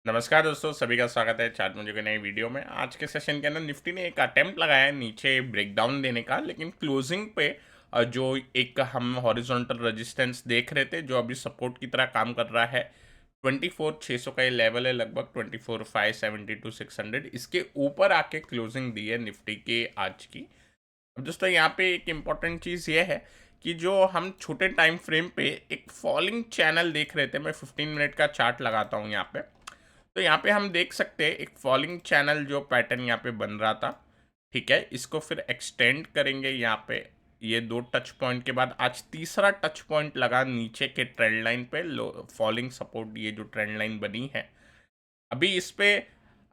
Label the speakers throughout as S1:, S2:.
S1: नमस्कार दोस्तों, सभी का स्वागत है चार्ट मुझे के नई वीडियो में। आज के सेशन के अंदर निफ्टी ने एक अटेम्प्ट लगाया है नीचे ब्रेकडाउन देने का, लेकिन क्लोजिंग पे जो एक हम हॉरिजॉन्टल रेजिस्टेंस देख रहे थे जो अभी सपोर्ट की तरह काम कर रहा है, 24,600 का ये लेवल है, लगभग 24,572,600, इसके ऊपर आके क्लोजिंग दी है निफ्टी के आज की। अब दोस्तों यहाँ पे एक इम्पॉर्टेंट चीज़ ये है कि जो हम छोटे टाइम फ्रेम पे एक फॉलिंग चैनल देख रहे थे, मैं 15 मिनट का चार्ट लगाता हूँ यहाँ पे। तो यहाँ पे हम देख सकते हैं एक फॉलिंग चैनल जो पैटर्न यहाँ पे बन रहा था, ठीक है, इसको फिर एक्सटेंड करेंगे यहाँ पे। ये दो टच पॉइंट के बाद आज तीसरा टच पॉइंट लगा नीचे के ट्रेंड लाइन पे, लो फॉलिंग सपोर्ट, ये जो ट्रेंड लाइन बनी है अभी इस पे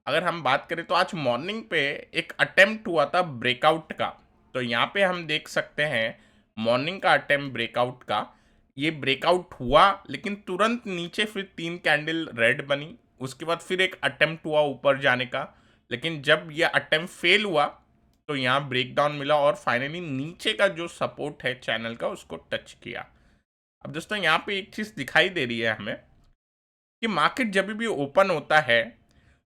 S1: अगर हम बात करें तो आज मॉर्निंग पे एक अटेम्प्ट हुआ था ब्रेकआउट का। तो यहाँ पे हम देख सकते हैं मॉर्निंग का अटेम्प्ट ब्रेकआउट का, ये ब्रेकआउट हुआ लेकिन तुरंत नीचे फिर 3 कैंडल रेड बनी। उसके बाद फिर एक अटेम्प्ट हुआ ऊपर जाने का, लेकिन जब ये अटेम्प्ट फेल हुआ तो यहाँ ब्रेकडाउन मिला और फाइनली नीचे का जो सपोर्ट है चैनल का उसको टच किया। अब दोस्तों यहाँ पे एक चीज़ दिखाई दे रही है हमें कि मार्केट जब भी ओपन होता है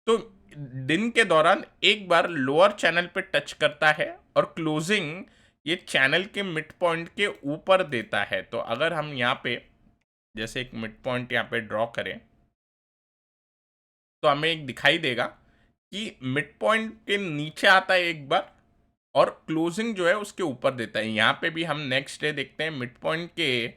S1: तो दिन के दौरान एक बार लोअर चैनल पे टच करता है और क्लोजिंग ये चैनल के मिड पॉइंट के ऊपर देता है। तो अगर हम यहाँ पे जैसे एक मिड पॉइंट यहाँ पे ड्रॉ करें तो हमें एक दिखाई देगा कि मिड पॉइंट के नीचे आता है एक बार और क्लोजिंग जो है उसके ऊपर देता है। यहाँ पे भी हम नेक्स्ट डे देखते हैं मिड पॉइंट के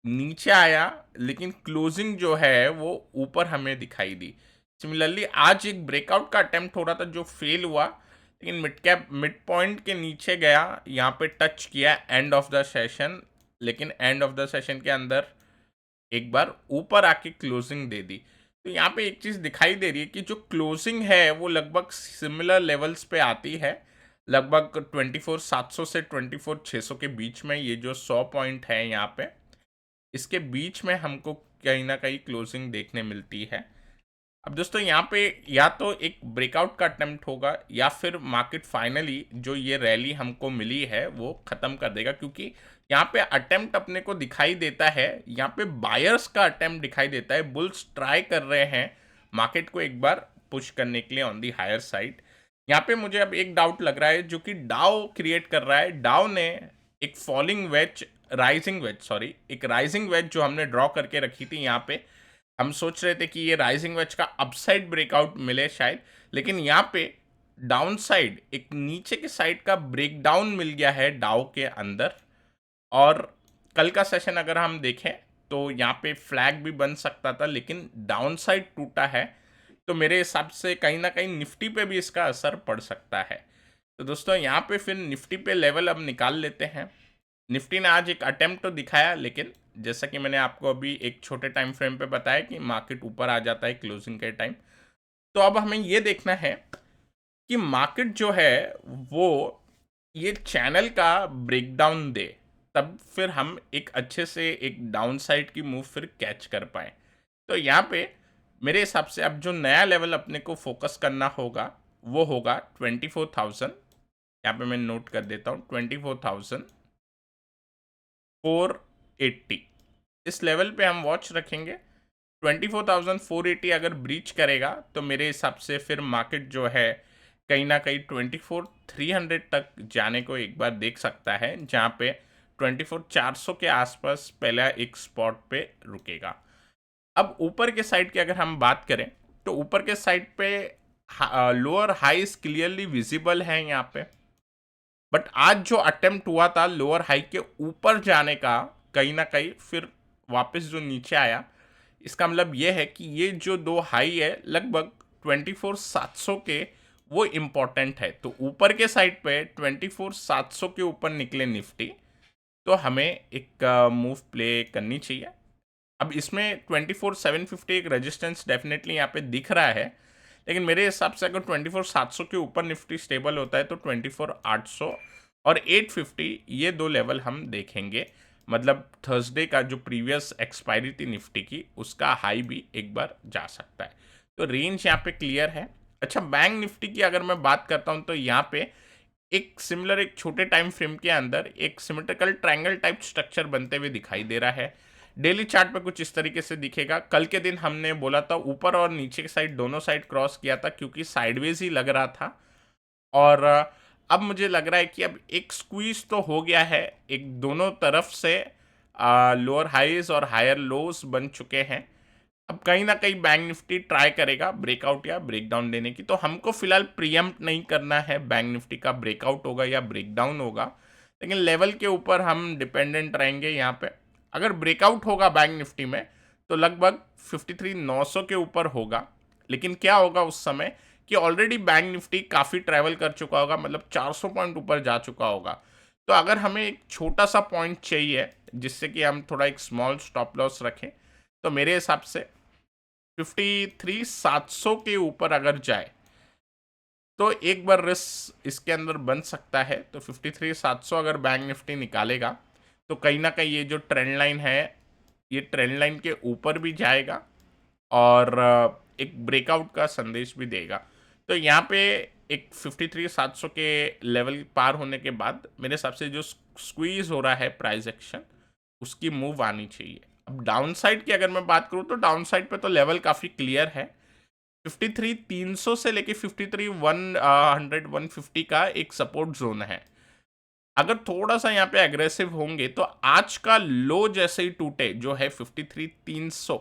S1: नीचे आया लेकिन क्लोजिंग जो है वो ऊपर हमें दिखाई दी। सिमिलरली आज एक ब्रेकआउट का अटेम्प्ट हो रहा था जो फेल हुआ, लेकिन मिड पॉइंट के नीचे गया, यहाँ पे टच किया एंड ऑफ द सेशन, लेकिन एंड ऑफ द सेशन के अंदर एक बार ऊपर आके क्लोजिंग दे दी। तो यहाँ पे एक चीज़ दिखाई दे रही है कि जो क्लोजिंग है वो लगभग सिमिलर लेवल्स पे आती है, लगभग 24,700 से 24,600 के बीच में। ये जो 100 पॉइंट है यहाँ पे, इसके बीच में हमको कहीं ना कहीं क्लोजिंग देखने मिलती है। अब दोस्तों यहाँ पे या तो एक ब्रेकआउट का अटेम्प्ट होगा या फिर मार्केट फाइनली जो ये रैली हमको मिली है वो ख़त्म कर देगा, क्योंकि यहाँ पे अटेम्प्ट अपने को दिखाई देता है, यहाँ पे बायर्स का अटेम्प्ट दिखाई देता है, बुल्स ट्राई कर रहे हैं मार्केट को एक बार पुश करने के लिए ऑन दी हायर साइड। यहाँ पे मुझे अब एक डाउट लग रहा है जो कि डाउ क्रिएट कर रहा है। डाउ ने एक falling veg, rising veg, sorry, एक राइजिंग वेज जो हमने ड्रॉ करके रखी थी यहाँ पे, हम सोच रहे थे कि ये राइजिंग वेज का अपसाइड ब्रेकआउट मिले शायद, लेकिन यहाँ पे डाउन साइड एक नीचे के साइड का ब्रेकडाउन मिल गया है डाउ के अंदर। और कल का सेशन अगर हम देखें तो यहाँ पे फ्लैग भी बन सकता था लेकिन डाउन साइड टूटा है, तो मेरे हिसाब से कहीं ना कहीं निफ्टी पे भी इसका असर पड़ सकता है। तो दोस्तों यहाँ पे फिर निफ्टी पे लेवल अब निकाल लेते हैं। निफ्टी ने आज एक अटेम्प्ट तो दिखाया, लेकिन जैसा कि मैंने आपको अभी एक छोटे टाइम फ्रेम पे बताया कि मार्केट ऊपर आ जाता है क्लोजिंग के टाइम। तो अब हमें ये देखना है कि मार्केट जो है वो ये चैनल का ब्रेकडाउन दे, तब फिर हम एक अच्छे से एक डाउन साइड की मूव फिर कैच कर पाए। तो यहाँ पे मेरे हिसाब से अब जो नया लेवल अपने को फोकस करना होगा वो होगा 24,000। यहाँ पे मैं नोट कर देता हूँ 24,480, इस लेवल पे हम वॉच रखेंगे। 24,480 अगर ब्रीच करेगा तो मेरे हिसाब से फिर मार्केट जो है कहीं ना कहीं 24,300 तक जाने को एक बार देख सकता है, जहाँ पे 24,400 के आसपास पहला एक स्पॉट पे रुकेगा। अब ऊपर के साइड की अगर हम बात करें तो ऊपर के साइड पे लोअर हाईस क्लियरली विजिबल है यहाँ पे, बट आज जो अटेम्प्ट हुआ था लोअर हाई के ऊपर जाने का, कहीं ना कहीं फिर वापस जो नीचे आया, इसका मतलब ये है कि ये जो दो हाई है लगभग 24,700 के, वो इम्पोर्टेंट है। तो ऊपर के साइड पे 24,700 के ऊपर निकले निफ्टी तो हमें एक मूव प्ले करनी चाहिए। अब इसमें 24,750 एक रेजिस्टेंस डेफिनेटली यहाँ पे दिख रहा है, लेकिन मेरे हिसाब से अगर 24,700 के ऊपर निफ्टी स्टेबल होता है तो 24,800 और 850 ये दो लेवल हम देखेंगे। मतलब थर्सडे का जो प्रीवियस एक्सपायरी थी निफ्टी की, उसका हाई भी एक बार जा सकता है। तो रेंज यहाँ पे क्लियर है। अच्छा, बैंक निफ्टी की अगर मैं बात करता हूँ तो यहाँ पे एक सिमिलर, एक छोटे टाइम फ्रेम के अंदर एक सिमेट्रिकल ट्रायंगल टाइप स्ट्रक्चर बनते हुए दिखाई दे रहा है। डेली चार्ट पे कुछ इस तरीके से दिखेगा। कल के दिन हमने बोला था ऊपर और नीचे की साइड दोनों साइड क्रॉस किया था क्योंकि साइडवेज ही लग रहा था। और अब मुझे लग रहा है कि अब एक स्क्वीज तो हो गया है, एक दोनों तरफ से लोअर हाईज और हायर लोज बन चुके हैं। अब कहीं ना कहीं बैंक निफ्टी ट्राई करेगा ब्रेकआउट या ब्रेकडाउन देने की, तो हमको फिलहाल प्रीएम्प्ट नहीं करना है बैंक निफ्टी का ब्रेकआउट होगा या ब्रेकडाउन होगा, लेकिन लेवल के ऊपर हम डिपेंडेंट रहेंगे यहाँ पे। अगर ब्रेकआउट होगा बैंक निफ्टी में तो लगभग 53,900 के ऊपर होगा, लेकिन क्या होगा उस समय कि ऑलरेडी बैंक निफ्टी काफ़ी ट्रैवल कर चुका होगा, मतलब 400 पॉइंट ऊपर जा चुका होगा। तो अगर हमें एक छोटा सा पॉइंट चाहिए जिससे कि हम थोड़ा एक स्मॉल स्टॉप लॉस रखें, तो मेरे हिसाब से 53,700 के ऊपर अगर जाए तो एक बार रिस्क इसके अंदर बन सकता है। तो 53,700 अगर बैंक निफ्टी निकालेगा तो कहीं ना कहीं ये जो ट्रेंड लाइन है ये ट्रेंड लाइन के ऊपर भी जाएगा और एक ब्रेकआउट का संदेश भी देगा। तो यहाँ पे एक 53,700 के लेवल पार होने के बाद मेरे हिसाब से जो स्क्वीज हो रहा है प्राइस एक्शन उसकी मूव आनी चाहिए। अब डाउन साइड की अगर मैं बात करूँ तो डाउन साइड पे तो लेवल काफ़ी क्लियर है। 53,300 से लेके 53,100 150 का एक सपोर्ट जोन है। अगर थोड़ा सा यहाँ पे एग्रेसिव होंगे तो आज का लो जैसे ही टूटे जो है 53,300,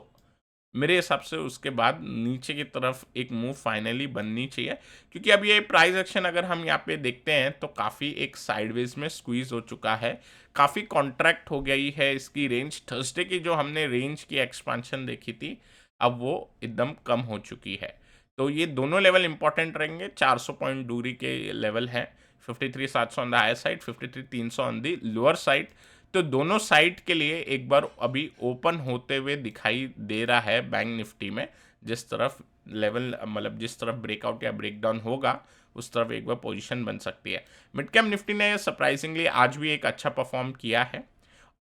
S1: मेरे हिसाब से उसके बाद नीचे की तरफ एक मूव फाइनली बननी चाहिए, क्योंकि अब ये प्राइस एक्शन अगर हम यहाँ पे देखते हैं तो काफ़ी एक साइडवेज में स्क्वीज हो चुका है, काफ़ी कॉन्ट्रैक्ट हो गई है इसकी रेंज। थर्सडे की जो हमने रेंज की एक्सपांशन देखी थी अब वो एकदम कम हो चुकी है। तो ये दोनों लेवल इंपॉर्टेंट रहेंगे, 400 पॉइंट दूरी के लेवल हैं, 53,700 on the higher side, 53,300 on the lower side. तो दोनों साइड के लिए एक बार अभी ओपन होते हुए दिखाई दे रहा है बैंक निफ्टी में। जिस तरफ लेवल मतलब जिस तरफ ब्रेकआउट या ब्रेकडाउन होगा उस तरफ एक बार पोजीशन बन सकती है। मिड कैप निफ्टी ने सरप्राइजिंगली आज भी एक अच्छा परफॉर्म किया है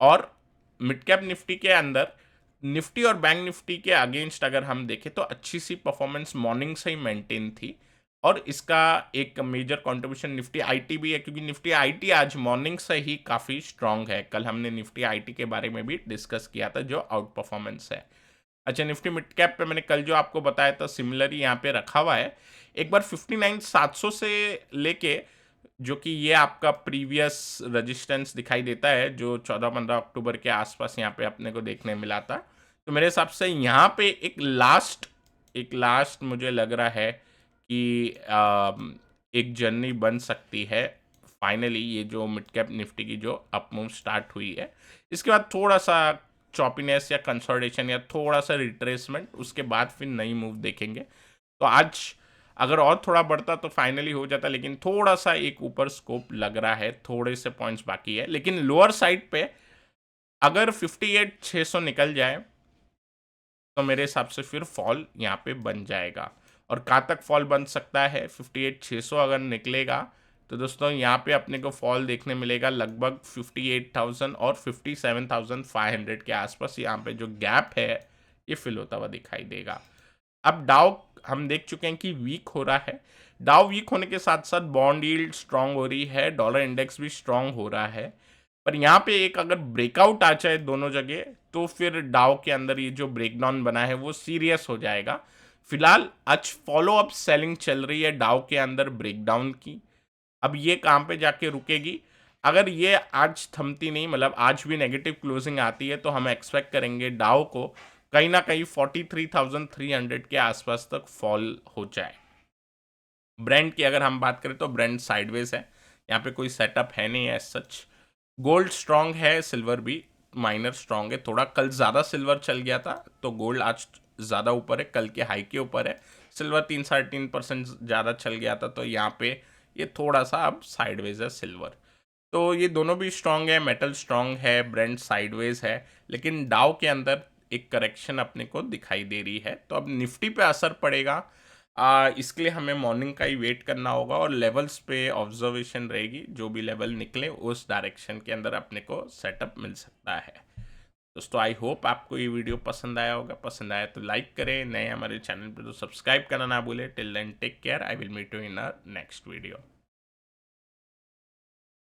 S1: और मिड कैप निफ्टी के अंदर निफ्टी और बैंक निफ्टी के अगेंस्ट अगर हम देखें तो अच्छी सी परफॉर्मेंस मॉर्निंग से ही मेंटेन थी। और इसका एक मेजर कंट्रीब्यूशन निफ्टी आईटी भी है, क्योंकि निफ्टी आईटी आज मॉर्निंग से ही काफ़ी स्ट्रांग है। कल हमने निफ्टी आईटी के बारे में भी डिस्कस किया था जो आउट परफॉर्मेंस है। अच्छा, निफ्टी मिड कैप पे मैंने कल जो आपको बताया था सिमिलर ही यहाँ पे रखा हुआ है। एक बार 59,700 से लेके जो कि ये आपका प्रीवियस रेजिस्टेंस दिखाई देता है जो 14-15 अक्टूबर के आसपास यहाँ पे अपने को देखने मिला था। तो मेरे हिसाब से यहाँ पे एक लास्ट मुझे लग रहा है कि एक जर्नी बन सकती है फाइनली, ये जो मिड कैप निफ्टी की जो अप मूव स्टार्ट हुई है इसके बाद थोड़ा सा चॉपीनेस या कंसोलिडेशन या थोड़ा सा रिट्रेसमेंट, उसके बाद फिर नई मूव देखेंगे। तो आज अगर और थोड़ा बढ़ता तो फाइनली हो जाता, लेकिन थोड़ा सा एक ऊपर स्कोप लग रहा है, थोड़े से पॉइंट्स बाकी है। लेकिन लोअर साइड पे अगर 58,600 निकल जाए तो मेरे हिसाब से फिर फॉल यहाँ पे बन जाएगा। और कहाँ तक फॉल बन सकता है, 58,600 अगर निकलेगा तो दोस्तों यहाँ पे अपने को फॉल देखने मिलेगा लगभग 58,000 और 57,500 के आसपास। यहाँ पे जो गैप है ये फिल होता हुआ दिखाई देगा। अब डाउ हम देख चुके हैं कि वीक हो रहा है। डाउ वीक होने के साथ साथ बॉन्ड यील्ड स्ट्रांग हो रही है, डॉलर इंडेक्स भी स्ट्रांग हो रहा है। पर यहाँ पे एक अगर ब्रेकआउट आ जाए दोनों जगह तो फिर डाउ के अंदर ये जो ब्रेकडाउन बना है वो सीरियस हो जाएगा। फिलहाल आज फॉलो अप सेलिंग चल रही है डाउ के अंदर ब्रेकडाउन की। अब ये कहाँ पे जाके रुकेगी, अगर ये आज थमती नहीं, मतलब आज भी नेगेटिव क्लोजिंग आती है तो हम एक्सपेक्ट करेंगे डाउ को कहीं ना कहीं 43,300 के आसपास तक फॉल हो जाए। ब्रांड की अगर हम बात करें तो ब्रांड साइडवेज है, यहाँ पे कोई सेटअप है नहीं है सच। गोल्ड स्ट्रांग है, सिल्वर भी माइनर स्ट्रांग है, थोड़ा कल ज़्यादा सिल्वर चल गया था तो गोल्ड आज ज़्यादा ऊपर है, कल के हाई के ऊपर है। सिल्वर 3-3.5% ज़्यादा चल गया था तो यहाँ पे ये थोड़ा सा अब साइडवेज है सिल्वर। तो ये दोनों भी स्ट्रांग है, मेटल स्ट्रांग है, ब्रांड साइडवेज है, लेकिन डाउ के अंदर एक करेक्शन अपने को दिखाई दे रही है। तो अब निफ्टी पे असर पड़ेगा, इसके लिए हमें मॉर्निंग का ही वेट करना होगा और लेवल्स पे ऑब्जर्वेशन रहेगी। जो भी लेवल निकले उस डायरेक्शन के अंदर अपने को सेटअप मिल सकता है। दोस्तों आई होप आपको ये वीडियो पसंद आया होगा, पसंद आया तो लाइक करें, नए हमारे चैनल पे तो सब्सक्राइब करना ना भूलें। Till then take care, I will meet you in a next video.